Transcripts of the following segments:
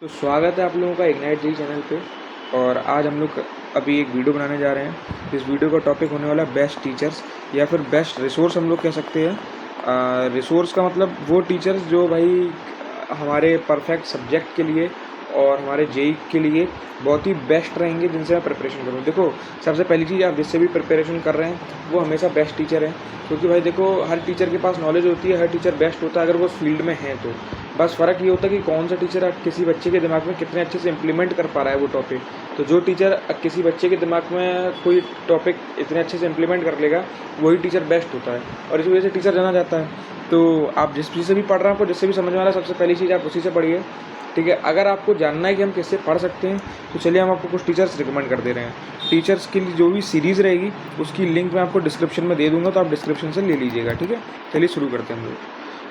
तो स्वागत है आप लोगों का इग्नाइट जी चैनल पे। और आज हम लोग अभी एक वीडियो बनाने जा रहे हैं। इस वीडियो का टॉपिक होने वाला है बेस्ट टीचर्स या फिर बेस्ट रिसोर्स हम लोग कह सकते हैं। रिसोर्स का मतलब वो टीचर्स जो भाई हमारे परफेक्ट सब्जेक्ट के लिए और हमारे जेई के लिए बहुत ही बेस्ट रहेंगे, जिनसे मैं प्रिपरेशन करूँ। देखो, सबसे पहली चीज़, आप जिससे भी प्रिपरेशन कर रहे हैं वो हमेशा बेस्ट टीचर है, क्योंकि भाई देखो, हर टीचर के पास नॉलेज होती है, हर टीचर बेस्ट होता है अगर वो फील्ड में है तो। बस फ़र्क ये होता है कि कौन सा टीचर किसी बच्चे के दिमाग में कितने अच्छे से इम्प्लीमेंट कर पा रहा है वो टॉपिक। तो जो टीचर किसी बच्चे के दिमाग में कोई टॉपिक इतने अच्छे से इम्प्लीमेंट कर लेगा, वही टीचर बेस्ट होता है और इसी वजह से टीचर जाना जाता है। तो आप जिस चीज़ से भी पढ़ रहे हैं, आपको जिससे भी समझ में आ रहा है, सबसे पहली चीज़ आप उसी से पढ़िए, ठीक है। अगर आपको जानना है कि हम किससे पढ़ सकते हैं, तो चलिए हम आपको कुछ टीचर्स रिकमेंड कर दे रहे हैं। टीचर्स की जो भी सीरीज़ रहेगी उसकी लिंक मैं आपको डिस्क्रिप्शन में दे दूंगा, तो आप डिस्क्रिप्शन से ले लीजिएगा, ठीक है। चलिए शुरू करते हैं हम लोग।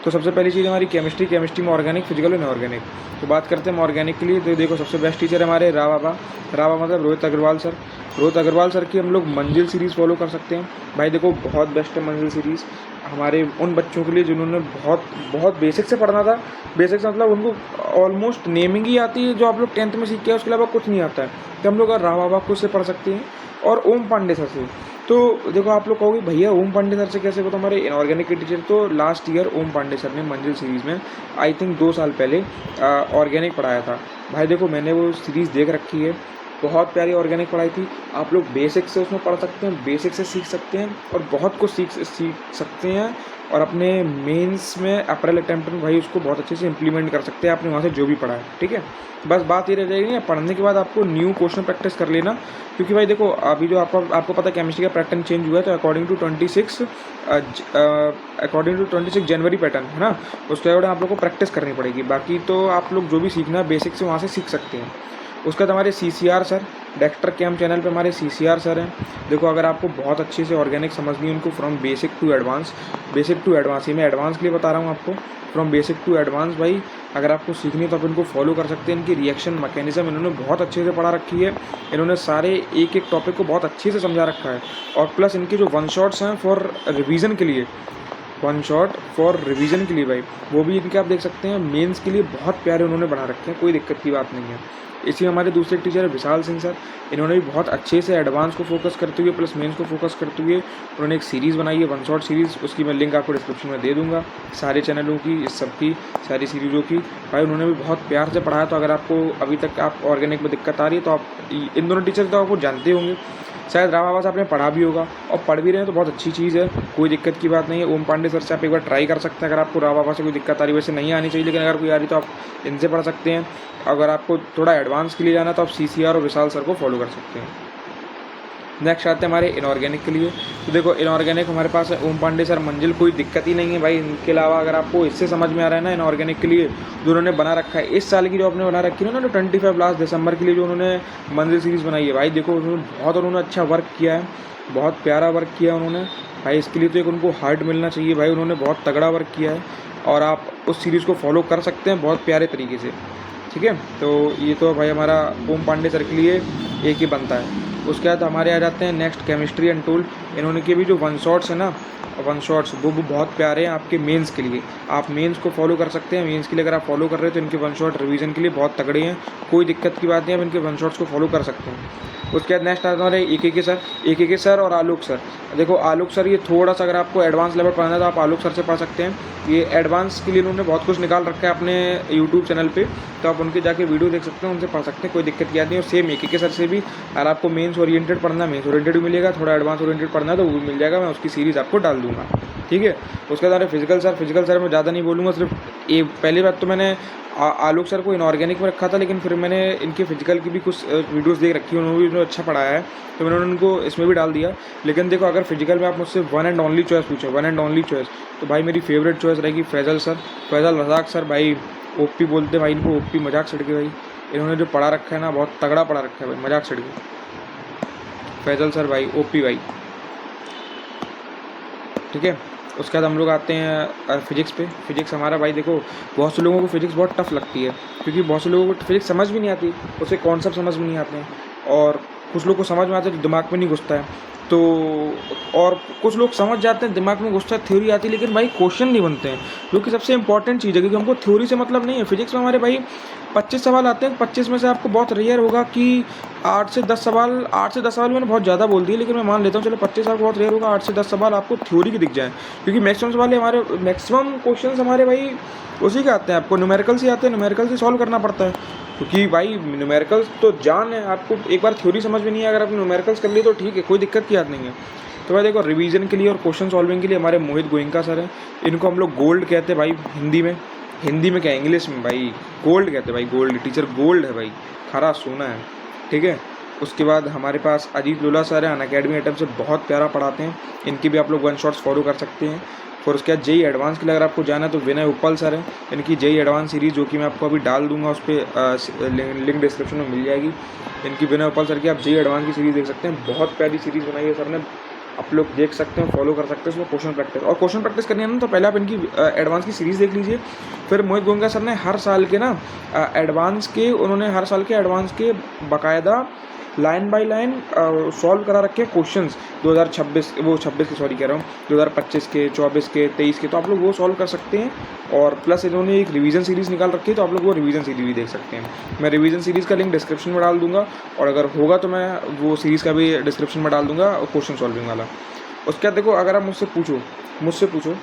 तो सबसे पहली चीज़ हमारी केमिस्ट्री में ऑर्गेनिक, फिजिकल और इनऑर्गेनिक। तो बात करते हैं ऑर्गेनिक के लिए। तो देखो, सबसे बेस्ट टीचर है हमारे रावा मतलब रोहित अग्रवाल सर। रोहित अग्रवाल सर की हम लोग मंजिल सीरीज़ फॉलो कर सकते हैं। भाई देखो, बहुत बेस्ट है मंजिल सीरीज़ हमारे उन बच्चों के लिए जिन्होंने बहुत बहुत बेसिक से पढ़ना था। बेसिक से मतलब उनको ऑलमोस्ट नेमिंग ही आती है, जो आप लोग 10th में सीख के, उसके अलावा कुछ नहीं आता है। तो हम लोग रावा को से पढ़ सकते हैं और ओम पांडे सर से। तो देखो, आप लोग कहोगे भैया ओम पांडे सर से कैसे? वो तो हमारे इनऑर्गेनिक के टीचर। तो लास्ट ईयर ओम पांडे सर ने मंजिल सीरीज़ में, आई थिंक 2 साल पहले, ऑर्गेनिक पढ़ाया था। भाई देखो, मैंने वो सीरीज़ देख रखी है, बहुत प्यारी ऑर्गेनिक पढ़ाई थी। आप लोग बेसिक से उसमें पढ़ सकते हैं, बेसिक से सीख सकते हैं और बहुत कुछ सीख सकते हैं। और अपने मेंस में अप्रैल अटेम्प्ट में भाई उसको बहुत अच्छे से इंप्लीमेंट कर सकते हैं आपने वहाँ से जो भी पढ़ा है, ठीक है। बस बात ये रह जाएगी ना, पढ़ने के बाद आपको न्यू क्वेश्चन प्रैक्टिस कर लेना, क्योंकि भाई देखो, अभी जो आपको पता है केमिस्ट्री का पैटर्न चेंज हुआ है। तो अकॉर्डिंग टू 26 जनवरी पैटर्न है ना, उसके अकॉर्डिंग आप लोग को प्रैक्टिस करनी पड़ेगी। बाकी तो आप लोग जो भी सीखना है बेसिक से वहाँ से सीख सकते हैं। उसके बाद हमारे CCR सर, डेक्टर कैम्प चैनल पे हमारे CCR सर हैं। देखो, अगर आपको बहुत अच्छे से ऑर्गेनिक समझनी है उनको, फ्रॉम बेसिक टू एडवांस, ये मैं एडवांस के लिए बता रहा हूँ आपको, फ्रॉम बेसिक टू एडवांस। भाई अगर आपको सीखनी है तो आप इनको फॉलो कर सकते हैं। इनकी रिएक्शन मैकेनिज्म इन्होंने बहुत अच्छे से पढ़ा रखी है। इन्होंने सारे एक एक टॉपिक को बहुत अच्छे से समझा रखा है। और प्लस इनके जो 1 शॉट्स हैं फॉर रिवीजन के लिए, 1 शॉट फॉर रिवीजन के लिए भाई, वो भी इनके आप देख सकते हैं। मेंस के लिए बहुत प्यारे उन्होंने बना रखे हैं, कोई दिक्कत की बात नहीं है। इसी हमारे दूसरे टीचर है विशाल सिंह सर। इन्होंने भी बहुत अच्छे से एडवांस को फोकस करते हुए प्लस मेंस को फोकस करते हुए उन्होंने एक सीरीज़ बनाई है, 1 शॉट सीरीज़। उसकी मैं लिंक आपको डिस्क्रिप्शन में दे दूंगा, सारे चैनलों की, इस सब की, सारी सीरीज़ों की। भाई उन्होंने भी बहुत प्यार से पढ़ाया। तो अगर आपको अभी तक आप ऑर्गेनिक में दिक्कत आ रही है, तो आप इन दोनों टीचर तो आपको जानते होंगे, शायद रावा से आपने पढ़ा भी होगा और पढ़ भी रहे हैं, तो बहुत अच्छी चीज़ है, कोई दिक्कत की बात नहीं है। ओम पांडे सर से आप एक बार ट्राई कर सकते हैं अगर आपको रावा से कोई दिक्कत आ रही है। वैसे नहीं आनी चाहिए, लेकिन अगर कोई आ रही तो आप इनसे पढ़ सकते हैं। अगर आपको थोड़ा एडवांस के लिए जाना तो आप CCR और विशाल सर को फॉलो कर सकते हैं। नेक्स्ट आते हैं हमारे इनऑर्गेनिक के लिए। तो देखो, इनऑर्गेनिक हमारे पास है ओम पांडे सर, मंजिल, कोई दिक्कत ही नहीं है भाई। इनके अलावा अगर आपको इससे समझ में आ रहा है ना, इनऑर्गेनिक के लिए जो उन्होंने बना रखा है इस साल की, जो आपने बना रखी है ना 25 लास्ट दिसंबर के लिए जो उन्होंने मंजिल सीरीज़ बनाई है, भाई देखो उन्होंने अच्छा वर्क किया है, बहुत प्यारा वर्क किया है उन्होंने। भाई इसके लिए तो एक उनको हार्ट मिलना चाहिए, भाई उन्होंने बहुत तगड़ा वर्क किया है और आप उस सीरीज़ को फॉलो कर सकते हैं बहुत प्यारे तरीके से, ठीक है। तो ये तो भाई हमारा ओम पांडे सर के लिए एक ही बनता है। उसके बाद हमारे आ जाते हैं नेक्स्ट केमिस्ट्री एंड टूल। इन्होंने के भी जो 1 शॉट्स है ना, 1 शॉट्स वो बहुत प्यारे हैं आपके मेंस के लिए। आप मेंस को फॉलो कर सकते हैं। मेंस के लिए अगर आप फॉलो कर रहे हैं तो इनके 1 शॉट रिवीजन के लिए बहुत तगड़े हैं, कोई दिक्कत की बात नहीं है, आप इनके 1 शॉट्स को फॉलो कर सकते हैं। उसके बाद नेक्स्ट आता है AKK सर और आलोक सर। देखो, आलोक सर ये थोड़ा सा अगर आपको एडवांस लेवल पढ़ना है तो आप आलोक सर से पढ़ सकते हैं। ये एडवांस के लिए उन्होंने बहुत कुछ निकाल रखा है अपने यूट्यूब चैनल पे, तो आप उनके जाके वीडियो देख सकते हैं, उनसे पढ़ सकते हैं, कोई दिक्कत की बात नहीं है। और सेम AKK सर से भी अगर आपको मेंस ओरिएंटेड पढ़ना, मेंस ओरिएंटेड भी मिलेगा, थोड़ा एडवांस ओरिएंटेड पढ़ना है तो वो भी मिल जाएगा, मैं उसकी सीरीज़ आपको डाल दूंगा, ठीक है। उसके बाद फिजिकल सर मैं ज़्यादा नहीं बोलूँगा, सिर्फ पहली बात तो मैंने आलोक सर को इनऑर्गेनिक में रखा था, लेकिन फिर मैंने इनके फिजिकल की भी कुछ वीडियोस देख रखी है, उन्होंने भी अच्छा पढ़ाया है, तो मैंने उनको इसमें भी डाल दिया। लेकिन देखो, अगर फिजिकल में आप मुझसे वन एंड ओनली चॉइस, तो भाई मेरी फेवरेट चॉइस रहेगी फैजल रजाक सर। भाई OP बोलते हैं भाई इनको, OP मजाक छड़ के। भाई इन्होंने जो पढ़ा रखा है ना, बहुत तगड़ा पढ़ा रखा है भाई, मजाक छड़ के। फैजल सर भाई OP भाई, ठीक है। उसके बाद हम लोग आते हैं फिजिक्स पे। फिजिक्स हमारा भाई देखो, बहुत से लोगों को फिजिक्स बहुत टफ लगती है, क्योंकि बहुत से लोगों को फिजिक्स समझ भी नहीं आती, उसके कॉन्सेप्ट समझ में नहीं आते हैं, और कुछ लोग को समझ में आता है तो दिमाग में नहीं घुसता है। तो और कुछ लोग समझ जाते हैं, दिमाग में घुसता है, थ्योरी आती है, लेकिन भाई क्वेश्चन नहीं बनते हैं, जो कि सबसे इंपॉर्टेंट चीज़ है, क्योंकि हमको थ्योरी से मतलब नहीं है। फिजिक्स में हमारे भाई 25 सवाल आते हैं, 25 में से आपको बहुत रेयर होगा कि 8 से 10 सवाल मैंने बहुत ज़्यादा बोल दिए, लेकिन मैं मान लेता हूँ चलो 25 सवाल बहुत रेयर होगा, 8 से 10 सवाल आपको थ्योरी के दिख जाए, क्योंकि मैक्सिमम क्वेश्चन हमारे भाई उसी के आते हैं, आपको न्यूमेरिकल से आते हैं, न्यूमेरिकल से सॉल्व करना पड़ता है, क्योंकि भाई न्यूमेरिकल्स तो जान है। आपको एक बार थ्योरी समझ में नहीं है, अगर आपने न्यूमेरिकल्स कर लिए तो ठीक है, कोई दिक्कत की बात नहीं है। तो भाई देखो, रिवीजन के लिए और क्वेश्चन सॉल्विंग के लिए हमारे मोहित गोयनका सर हैं, इनको हम लोग गोल्ड कहते हैं भाई हिंदी में क्या, इंग्लिश में भाई गोल्ड कहते हैं भाई, गोल्ड टीचर गोल्ड है भाई, खरा सोना है, ठीक है। उसके बाद हमारे पास अजीत लोला सर हैं, अनअकैडमी आइटम से बहुत प्यारा पढ़ाते हैं, इनकी भी आप लोग वन शॉट्स फॉलो कर सकते हैं। और उसके बाद जेई एडवांस के लिए अगर आपको जाना है तो विनय उपल सर हैं, इनकी जेई एडवांस सीरीज़ जो कि मैं आपको अभी डाल दूंगा, उस पर लिंक डिस्क्रिप्शन में मिल जाएगी। इनकी विनय उपल सर की आप जेई एडवांस की सीरीज़ देख सकते हैं, बहुत प्यारी सीरीज़ बनाई है सर ने, आप लोग देख सकते हैं, फॉलो कर सकते हैं। उसमें क्वेश्चन प्रैक्टिस करनी है ना, तो पहले आप इनकी एडवांस की सीरीज़ देख लीजिए। फिर मोहित गोयनका सर ने हर साल के एडवांस के बाकायदा लाइन बाय लाइन सॉल्व करा रखे हैं क्वेश्चंस 2026 के, सॉरी कह रहा हूँ, 2025 के, 24 के, 23 के, तो आप लोग वो सॉल्व कर सकते हैं। और प्लस इन्होंने एक रिवीजन सीरीज़ निकाल रखी है, तो आप लोग वो रिवीजन सीरीज़ भी देख सकते हैं। मैं रिवीजन सीरीज़ का लिंक डिस्क्रिप्शन में डाल दूंगा, और अगर होगा तो मैं वो सीरीज़ का भी डिस्क्रिप्शन में डाल दूंगा, क्वेश्चन सॉल्विंग वाला। उसके बाद देखो, अगर आप मुझसे पूछो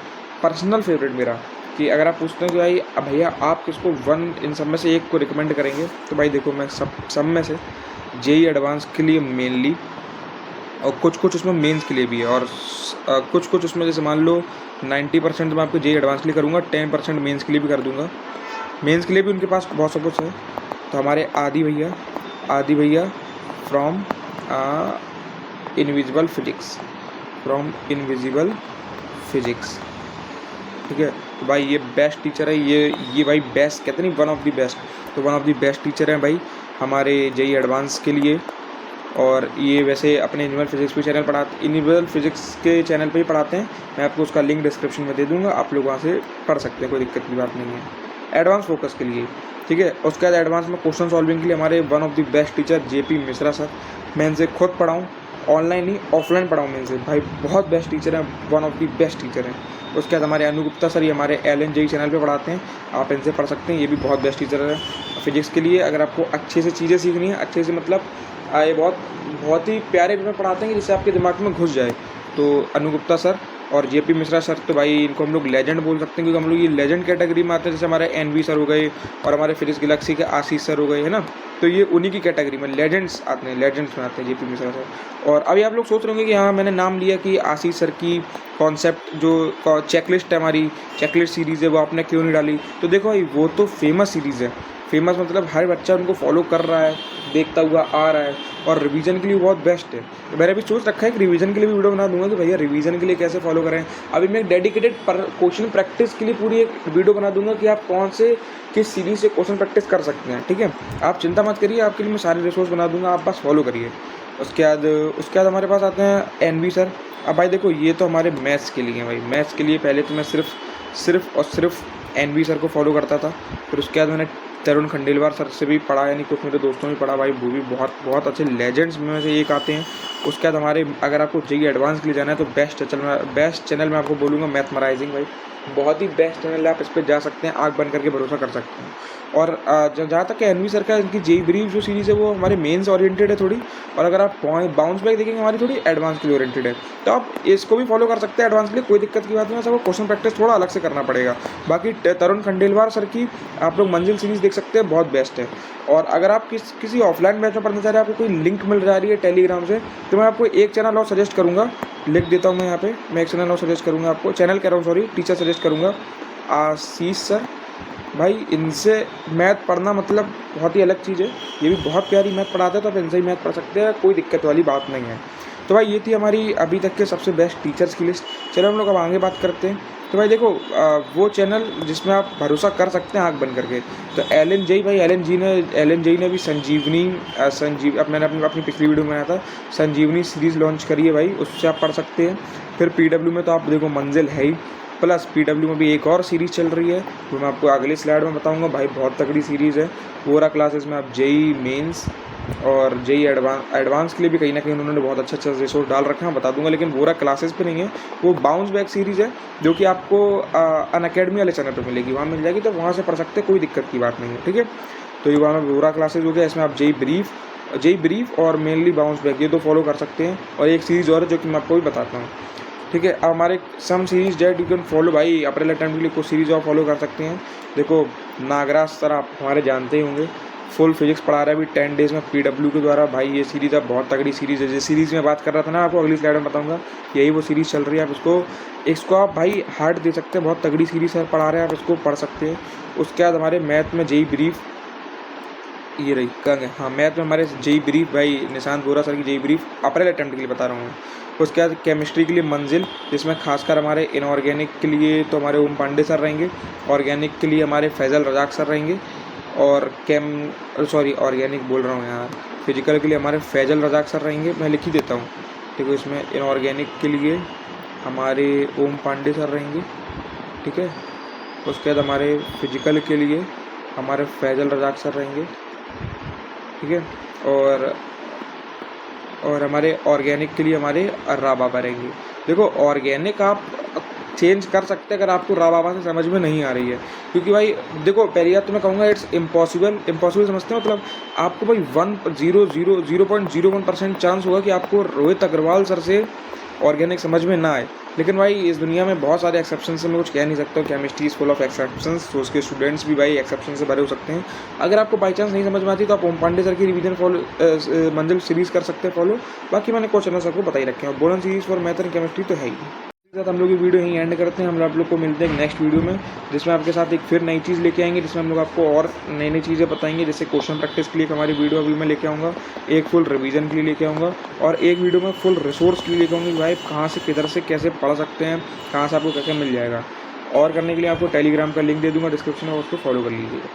पर्सनल फेवरेट मेरा, कि अगर आप पूछते हैं कि भाई भैया आप किसको इन सब में से एक को रिकमेंड करेंगे, तो भाई देखो, मैं सब में से जेई एडवांस के लिए मेनली, और कुछ उसमें मेंस के लिए भी है, और कुछ उसमें जैसे मान लो 90% मैं आपको जेई एडवांस के लिए करूँगा, 10% मेंस के लिए भी कर दूँगा। मेंस के लिए भी उनके पास बहुत सब कुछ है। तो हमारे आदि भैया फ्रॉम इनविजिबल फिजिक्स, ठीक है। तो भाई ये बेस्ट टीचर है, ये भाई बेस्ट कहते नहीं, वन ऑफ द बेस्ट, तो one of the best teacher हैं भाई हमारे जेई एडवांस के लिए। और ये वैसे अपने इनिवल फिजिक्स पे चैनल इनिवल फिजिक्स के चैनल पे ही पढ़ाते हैं, मैं आपको उसका लिंक डिस्क्रिप्शन में दे दूंगा, आप लोग वहाँ से पढ़ सकते हैं, कोई दिक्कत की बात नहीं है, एडवांस फोकस के लिए, ठीक है। उसके बाद एडवांस में क्वेश्चन सॉल्विंग के लिए हमारे one of the best teacher JP Mishra sir, मैं इनसे खुद पढ़ाऊँ, ऑनलाइन नहीं ऑफलाइन पढ़ाऊँ मैं इनसे, भाई बहुत बेस्ट टीचर हैं, one of the best teacher हैं। उसके बाद हमारे अनु गुप्ता सर, ये हमारे LNJE चैनल पे पढ़ाते हैं, आप इनसे पढ़ सकते हैं, ये भी बहुत बेस्ट टीचर है फिजिक्स के लिए। अगर आपको अच्छे से चीज़ें सीखनी है, अच्छे से मतलब ये बहुत ही प्यारे वे में पढ़ाते हैं जिससे आपके दिमाग में घुस जाए। तो अनु गुप्ता सर और जेपी मिश्रा सर, तो भाई इनको हम लोग लेजेंड बोल सकते हैं, क्योंकि हम लोग ये लेजेंड कैटेगरी में आते हैं। जैसे हमारे NV सर हो गए, और हमारे फिजिक्स गैलेक्सी के आशीष सर हो गए, है ना, तो ये उन्हीं की कैटेगरी में लेजेंड्स में आते हैं जेपी मिश्रा सर। और अभी आप लोग सोच रहे होंगे कि हाँ, मैंने नाम लिया कि आशीष सर की कॉन्सेप्ट जो चेकलिस्ट है, हमारी चेकलिस्ट सीरीज़ है, वो आपने क्यों नहीं डाली। तो देखो भाई, वो तो फेमस सीरीज़ है, फेमस मतलब हर बच्चा उनको फॉलो कर रहा है, देखता हुआ आ रहा है, और रिवीजन के लिए बहुत बेस्ट है। तो मैंने भी सोच रखा है कि रिवीजन के लिए भी वीडियो बना दूंगा कि भैया रिवीजन के लिए कैसे फॉलो करें। अभी मैं एक डेडिकेटेड क्वेश्चन प्रैक्टिस के लिए पूरी एक वीडियो बना दूंगा कि आप किस सीरीज से क्वेश्चन प्रैक्टिस कर सकते हैं, ठीक है। आप चिंता मत करिए, आपके लिए मैं सारे रिसोर्स बना दूंगा, आप बस फॉलो करिए। उसके बाद हमारे पास आते हैं NV सर। अब भाई देखो, ये तो हमारे मैथ्स के लिए हैं भाई, मैथ्स के लिए पहले तो मैं सिर्फ NV सर को फॉलो करता था। फिर उसके बाद मैंने तरुण खंडेलवाल सर से भी पढ़ा, यानी कुछ मेरे दोस्तों ने पढ़ा, भाई वो भी बहुत अच्छे लेजेंड्स में से एक आते हैं। उसके बाद हमारे, अगर आपको जेईई एडवांस के लिए जाना है तो बेस्ट चैनल मैं आपको बोलूँगा मैथमराइजिंग, भाई बहुत ही बेस्ट चैनल है, आप इस पर जा सकते हैं, आँख बंद करके भरोसा कर सकते हैं। और जहाँ तक NV सर का, इनकी जेईई ब्रीफ जो सीरीज़ है वो हमारे मेंस ओरिएंटेड है थोड़ी, और अगर आप बाउंस बैक देखेंगे हमारी थोड़ी एडवांस के लिए ओरिएंटेड है, तो आप इसको भी फॉलो कर सकते हैं एडवांस के लिए, कोई दिक्कत की बात नहीं है। सबको क्वेश्चन प्रैक्टिस थोड़ा अलग से करना पड़ेगा। बाकी तरुण खंडेलवाल सर की आप लोग मंजिल सीरीज़ देख सकते हैं, बहुत बेस्ट है। और अगर आप किसी ऑफलाइन बैच में पढ़ना चाह रहे हैं, आपको कोई लिंक मिल रही है टेलीग्राम से, तो मैं आपको एक चैनल और सजेस्ट करूँगा, लिख देता हूँ मैं यहाँ पे, मैं एक चैनल और सजेस्ट करूँगा आपको, टीचर सजेस्ट करूँगा, आशीष सर। भाई इनसे मैथ पढ़ना मतलब बहुत ही अलग चीज़ है, ये भी बहुत प्यारी मैथ पढ़ाते हैं, तो आप इनसे ही मैथ पढ़ सकते हैं, कोई दिक्कत वाली बात नहीं है। तो भाई ये थी हमारी अभी तक के सबसे बेस्ट टीचर्स की लिस्ट। चलो हम लोग अब आगे बात करते हैं। तो भाई देखो, वो चैनल जिसमें आप भरोसा कर सकते हैं आँख बंद करके, तो LNJE ने भी मैंने अपनी पिछली वीडियो में बनाया था, संजीवनी सीरीज़ लॉन्च करी है भाई, उससे आप पढ़ सकते हैं। फिर PW में तो आप देखो मंजिल है ही, प्लस पीडब्ल्यू में भी एक और सीरीज़ चल रही है, वो मैं आपको अगली स्लाइड में बताऊंगा। भाई बहुत तगड़ी सीरीज़ है। वोरा क्लासेस में आप जेई मेंस और जेई एडवांस के लिए भी कहीं ना कहीं उन्होंने बहुत अच्छा रिसोर्स डाल रखा है, बता दूंगा। लेकिन वोरा क्लासेस पे नहीं है, वो बाउंस बैक सीरीज़ है जो कि आपको अनअकैडमी वाले चैनल पर मिलेगी, वहाँ मिल जाएगी, तो वहाँ से पढ़ सकते हैं, कोई दिक्कत की बात नहीं है, ठीक है। तो ये वहाँ में वोरा क्लासेज हो गया, इसमें आप जेई ब्रीफ और मेनली बाउंस बैक ये दो फॉलो कर सकते हैं। और एक सीरीज़ और है जो कि मैं आपको भी बताता हूँ, ठीक है। अब हमारे some series that you can follow, भाई अप्रैल अटेम्प्ट के लिए कुछ सीरीज और फॉलो कर सकते हैं। देखो नागराज सर आप हमारे जानते ही होंगे, फुल फिजिक्स पढ़ा रहा है अभी 10 डेज में पीडब्ल्यू के द्वारा। भाई ये सीरीज़ अब बहुत तगड़ी सीरीज़ है। जिस सीरीज़ में बात कर रहा था ना, आपको अगली स्लाइड में बताऊंगा, यही वो सीरीज़ चल रही है। आप इसको आप भाई हार्ड दे सकते हैं, बहुत तगड़ी सीरीज़ है, पढ़ा रहे हैं, आप इसको पढ़ सकते हैं। उसके बाद हमारे मैथ में जेई ब्रीफ, ये रही कंग, हाँ मैथ में हमारे जेई ब्रीफ, भाई निशांत बोरा सर की जेई ब्रीफ अप्रैल अटेम्प्ट के लिए बता रहा हूँ। उसके बाद केमिस्ट्री के लिए मंजिल, जिसमें खासकर हमारे इनऑर्गेनिक के लिए तो हमारे ओम पांडे सर रहेंगे, ऑर्गेनिक के लिए हमारे फैज़ल रजाक सर रहेंगे, और ऑर्गेनिक बोल रहा हूँ यार, फिजिकल के लिए हमारे फैज़ल रजाक सर रहेंगे, मैं लिख ही देता हूँ, ठीक है। इसमें इनऑर्गेनिक के लिए हमारे ओम पांडे सर रहेंगे, ठीक है। उसके बाद हमारे फिजिकल के लिए हमारे फैज़ल रजाक सर रहेंगे, ठीक है। और हमारे ऑर्गेनिक के लिए हमारे रा बाबा रहेंगे। देखो ऑर्गेनिक आप चेंज कर सकते हैं अगर आपको रा बाबा से समझ में नहीं आ रही है, क्योंकि भाई देखो पहली बात तो मैं कहूँगा इट्स इम्पॉसिबल समझते हैं, मतलब आपको भाई 0.01% चांस होगा कि आपको रोहित अग्रवाल सर से ऑर्गेनिक समझ में ना आए। लेकिन भाई इस दुनिया में बहुत सारे एक्सेप्शंस हैं, मैं कुछ कह नहीं सकता हूँ, chemistry is full of exceptions, तो उसके स्टूडेंट्स भी भाई एक्सेप्शन से भरे हो सकते हैं। अगर आपको बाई चांस नहीं समझ में आती तो आप ओम पांडे सर की रिवीजन फॉलो मंजिल सीरीज़ कर सकते हैं फॉलो, बाकी मैंने क्वेश्चन सबको बता ही रखे हैं। बोलन series for math and chemistry तो है ही। साथ हम लोग ये वीडियो यहीं एंड करते हैं। हम आप लोग को मिलते हैं नेक्स्ट वीडियो में, जिसमें आपके साथ एक फिर नई चीज़ लेके आएंगे, जिसमें हम लोग आपको और नई चीज़ें बताएंगे। जैसे क्वेश्चन प्रैक्टिस के लिए हमारी वीडियो अभी मैं लेके आऊँगा, एक फुल रिवीजन के लिए लेके आऊँगा, और एक वीडियो में फुल रिसोर्स के लिए लेके आऊँगी, भाई कहाँ से किधर से कैसे पढ़ सकते हैं, कहाँ से आपको कैसे मिल जाएगा। और करने के लिए आपको टेलीग्राम का लिंक दे दूँगा डिस्क्रिप्शन में, उसको फॉलो कर लीजिएगा।